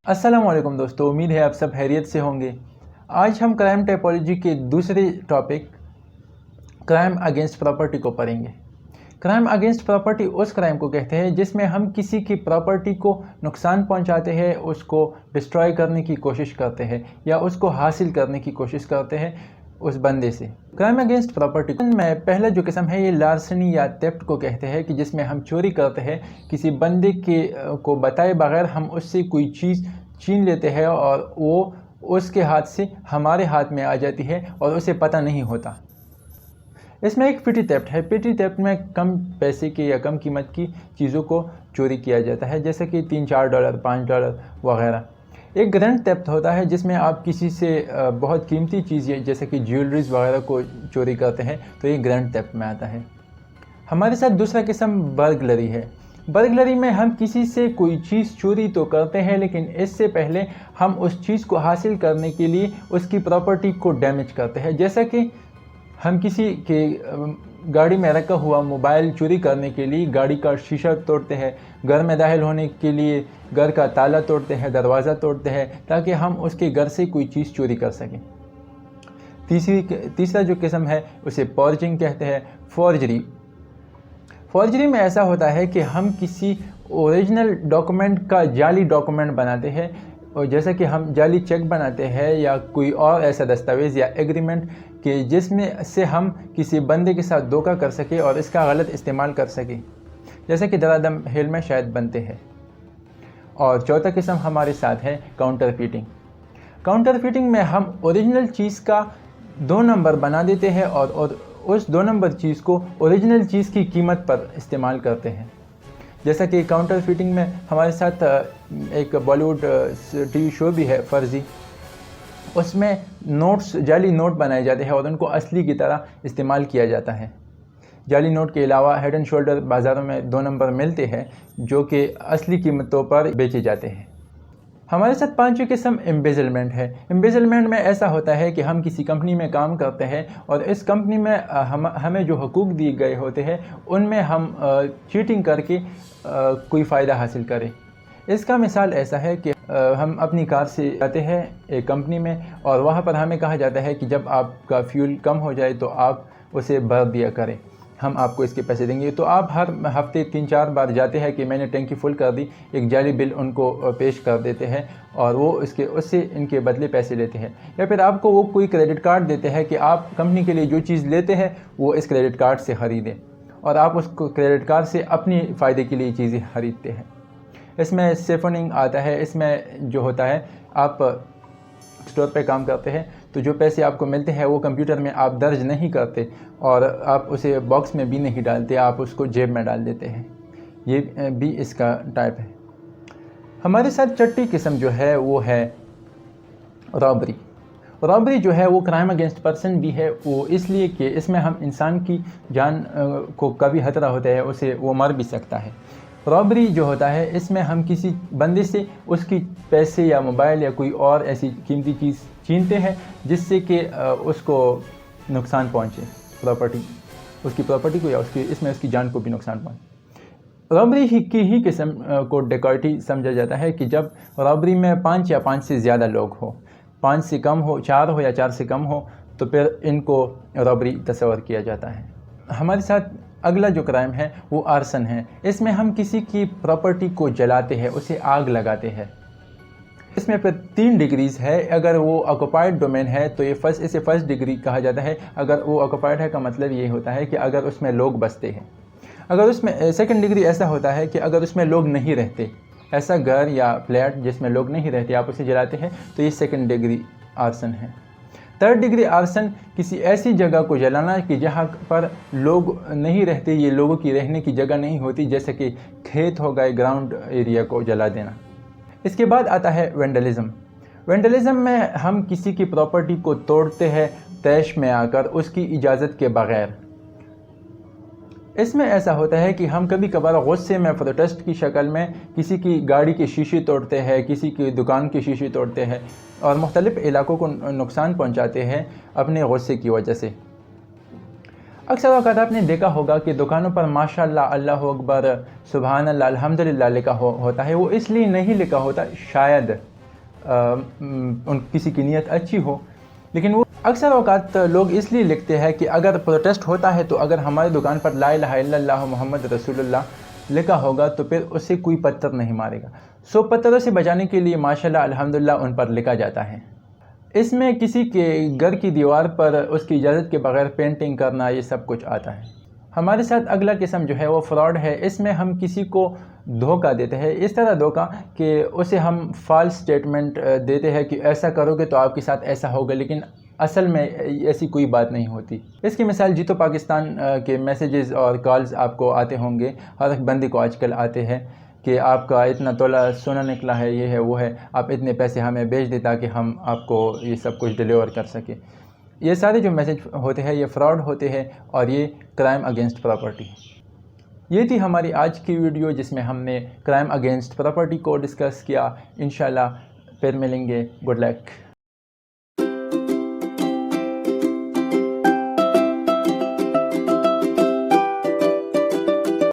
अस्सलाम वालेकुम दोस्तों, उम्मीद है आप सब खैरियत से होंगे। आज हम क्राइम टाइपोलॉजी के दूसरे टॉपिक क्राइम अगेंस्ट प्रॉपर्टी को पढ़ेंगे। क्राइम अगेंस्ट प्रॉपर्टी उस क्राइम को कहते हैं जिसमें हम किसी की प्रॉपर्टी को नुकसान पहुंचाते हैं, उसको डिस्ट्रॉय करने की कोशिश करते हैं या उसको हासिल करने की कोशिश करते हैं उस बंदे से। क्राइम अगेंस्ट प्रॉपर्टी में पहला जो किस्म है ये लार्सनी या थेफ्ट को कहते हैं कि जिसमें हम चोरी करते हैं, किसी बंदे को बताए बगैर हम उससे कोई चीज़ छीन लेते हैं और वो उसके हाथ से हमारे हाथ में आ जाती है और उसे पता नहीं होता। इसमें एक पिटी थेफ्ट है। पिटी थेफ्ट में कम पैसे के या कम कीमत की चीज़ों को चोरी किया जाता है, जैसे कि $3-4, $5 वगैरह। एक ग्रैंड थेफ्ट होता है जिसमें आप किसी से बहुत कीमती चीज़ें जैसे कि ज्वेलरीज वगैरह को चोरी करते हैं, तो ये ग्रैंड थेफ्ट में आता है। हमारे साथ दूसरा किस्म बर्गलरी है। बर्गलरी में हम किसी से कोई चीज़ चोरी तो करते हैं, लेकिन इससे पहले हम उस चीज़ को हासिल करने के लिए उसकी प्रॉपर्टी को डैमेज करते हैं। जैसा कि हम किसी के गाड़ी में रखा हुआ मोबाइल चोरी करने के लिए गाड़ी का शीशा तोड़ते हैं, घर में दाखिल होने के लिए घर का ताला तोड़ते हैं, दरवाज़ा तोड़ते हैं, ताकि हम उसके घर से कोई चीज़ चोरी कर सकें। तीसरा जो किस्म है उसे फॉर्जिंग कहते हैं। फॉर्जरी में ऐसा होता है कि हम किसी ओरिजिनल डॉक्यूमेंट का जाली डॉक्यूमेंट बनाते हैं, और जैसे कि हम जाली चेक बनाते हैं या कोई और ऐसा दस्तावेज़ या एग्रीमेंट कि जिसमें से हम किसी बंदे के साथ धोखा कर सके और इसका गलत इस्तेमाल कर सके, जैसे कि दरादम हेल में शायद बनते हैं। और चौथा किस्म हमारे साथ है काउंटरफीटिंग। काउंटरफीटिंग में हम ओरिजिनल चीज़ का 2 नंबर बना देते हैं और उस 2 नंबर चीज़ को ओरिजिनल चीज़ की कीमत पर इस्तेमाल करते हैं। जैसा कि काउंटरफीटिंग में हमारे साथ एक बॉलीवुड टीवी शो भी है फर्जी, उसमें जाली नोट बनाए जाते हैं और उनको असली की तरह इस्तेमाल किया जाता है। जाली नोट के अलावा हेड एंड शोल्डर बाज़ारों में 2 नंबर मिलते हैं जो कि असली कीमतों पर बेचे जाते हैं। हमारे साथ पांचवी किस्म एम्बेजलमेंट है। एम्बेजलमेंट में ऐसा होता है कि हम किसी कंपनी में काम करते हैं और इस कंपनी में हमें जो हकूक़ दिए गए होते हैं उनमें हम चीटिंग करके कोई फ़ायदा हासिल करें। इसका मिसाल ऐसा है कि हम अपनी कार से जाते हैं एक कंपनी में और वहाँ पर हमें कहा जाता है कि जब आपका फ्यूल कम हो जाए तो आप उसे भर दिया करें, हम आपको इसके पैसे देंगे। तो आप हर हफ्ते 3-4 बार जाते हैं कि मैंने टंकी फुल कर दी, एक जाली बिल उनको पेश कर देते हैं और वो उससे इनके बदले पैसे लेते हैं। या फिर आपको वो कोई क्रेडिट कार्ड देते हैं कि आप कंपनी के लिए जो चीज़ लेते हैं वो इस क्रेडिट कार्ड से ख़रीदें और आप उसको क्रेडिट कार्ड से अपनी फ़ायदे के लिए चीज़ें ख़रीदते हैं। इसमें सिफनिंग आता है। इसमें जो होता है आप स्टोर पे काम करते हैं तो जो पैसे आपको मिलते हैं वो कंप्यूटर में आप दर्ज नहीं करते और आप उसे बॉक्स में भी नहीं डालते, आप उसको जेब में डाल देते हैं। ये भी इसका टाइप है। हमारे साथ छठी किस्म जो है वो है रॉबरी। रॉबरी जो है वो क्राइम अगेंस्ट पर्सन भी है, वो इसलिए कि इसमें हम इंसान की जान को कभी खतरा होता है, उसे वो मर भी सकता है। रॉबरी जो होता है इसमें हम किसी बंदे से उसकी पैसे या मोबाइल या कोई और ऐसी कीमती चीज़ छीनते हैं जिससे कि उसको नुकसान पहुंचे, उसकी प्रॉपर्टी को या उसकी जान को भी नुकसान पहुंचे। रॉबरी की ही किस्म को डकैती समझा जाता है कि जब रॉबरी में 5 या 5 से ज़्यादा लोग हो, 5 से कम हो, 4 हो या 4 से कम हो, तो फिर इनको रॉबरी तस्वर किया जाता है। हमारे साथ अगला जो क्राइम है वो आर्सन है। इसमें हम किसी की प्रॉपर्टी को जलाते हैं, उसे आग लगाते हैं। इसमें फिर 3 डिग्रीज़ है। अगर वो ऑक्युपाइड डोमेन है तो इसे फर्स्ट डिग्री कहा जाता है। अगर वो ऑक्युपाइड है का मतलब ये होता है कि अगर उसमें लोग बसते हैं। अगर उसमें सेकंड डिग्री ऐसा होता है कि अगर उसमें लोग नहीं रहते, ऐसा घर या फ्लैट जिसमें लोग नहीं रहते आप उसे जलाते हैं, तो ये सेकंड डिग्री आर्सन है। थर्ड डिग्री आर्सन किसी ऐसी जगह को जलाना कि जहाँ पर लोग नहीं रहते, ये लोगों की रहने की जगह नहीं होती, जैसे कि खेत हो गए, ग्राउंड एरिया को जला देना। इसके बाद आता है वेंडलिज़म। वेंडलिज़म में हम किसी की प्रॉपर्टी को तोड़ते हैं तैश में आकर, उसकी इजाज़त के बग़ैर। इसमें ऐसा होता है कि हम कभी कभार गुस्से में प्रोटेस्ट की शक्ल में किसी की गाड़ी के शीशे तोड़ते हैं, किसी की दुकान के शीशे तोड़ते हैं और मुख्तलिफ़ इलाकों को नुकसान पहुंचाते हैं अपने गुस्से की वजह से। अक्सर वक़्त आपने देखा होगा कि दुकानों पर माशाअल्लाह, अल्लाहु अकबर, सुबहान अल्लाह, अल्हम्दुलिल्लाह लिखा होता है। वो इसलिए नहीं लिखा होता शायद کسی کی نیت اچھی ہو، لیکن وہ اکثر اوقات لوگ اس لیے لکھتے ہیں کہ اگر پروٹیسٹ ہوتا ہے تو اگر ہماری دکان پر لا الہ الا اللہ محمد رسول اللہ لکھا ہوگا تو پھر اسے کوئی پتھر نہیں مارے گا. سو پتھروں سے بچانے کے لیے ماشاءاللہ الحمدللہ ان پر لکھا جاتا ہے. اس میں کسی کے گھر کی دیوار پر اس کی اجازت کے بغیر پینٹنگ کرنا یہ سب کچھ آتا ہے. ہمارے ساتھ اگلا قسم جو ہے وہ فراڈ ہے. اس میں ہم کسی کو دھوکہ دیتے ہیں، اس طرح دھوکہ کہ اسے ہم فالس سٹیٹمنٹ دیتے ہیں کہ ایسا کرو گے تو آپ کے ساتھ ایسا ہوگا، لیکن اصل میں ایسی کوئی بات نہیں ہوتی. اس کی مثال جیتو پاکستان کے میسیجز اور کالز آپ کو آتے ہوں گے، ہر ایک بندے کو آج کل آتے ہیں کہ آپ کا اتنا تولہ سونا نکلا ہے، یہ ہے وہ ہے، آپ اتنے پیسے ہمیں بھیج دیں تاکہ ہم آپ کو یہ سب کچھ ڈیلیور کر سکیں. یہ سارے جو میسیج ہوتے ہیں یہ فراڈ ہوتے ہیں اور یہ کرائم اگینسٹ پراپرٹی. یہ تھی ہماری آج کی ویڈیو جس میں ہم نے کرائم اگینسٹ پراپرٹی کو ڈسکس کیا. انشاءاللہ پھر ملیں گے. Good luck.